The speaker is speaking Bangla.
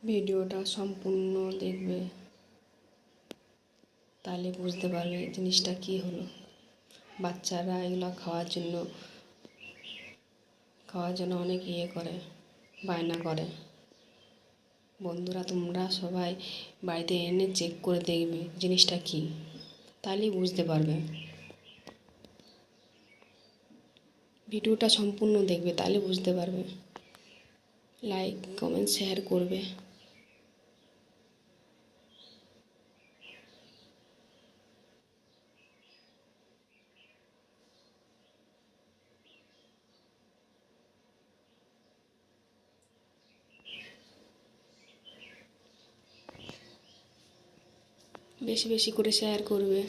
ভিডিওটা সম্পূর্ণ দেখবে, তাহলে বুঝতে পারবে জিনিসটা কী হলো। বাচ্চারা এগুলো খাওয়ার জন্য অনেক করে, বায়না করে। বন্ধুরা, তোমরা সবাই বাড়িতে এনে চেক করে দেখবে জিনিসটা কী, তাহলেই বুঝতে পারবে। ভিডিওটা সম্পূর্ণ দেখবে, তাহলে বুঝতে পারবে। লাইক, কমেন্ট, শেয়ার করবে। বেশি বেশি করে শেয়ার করবে।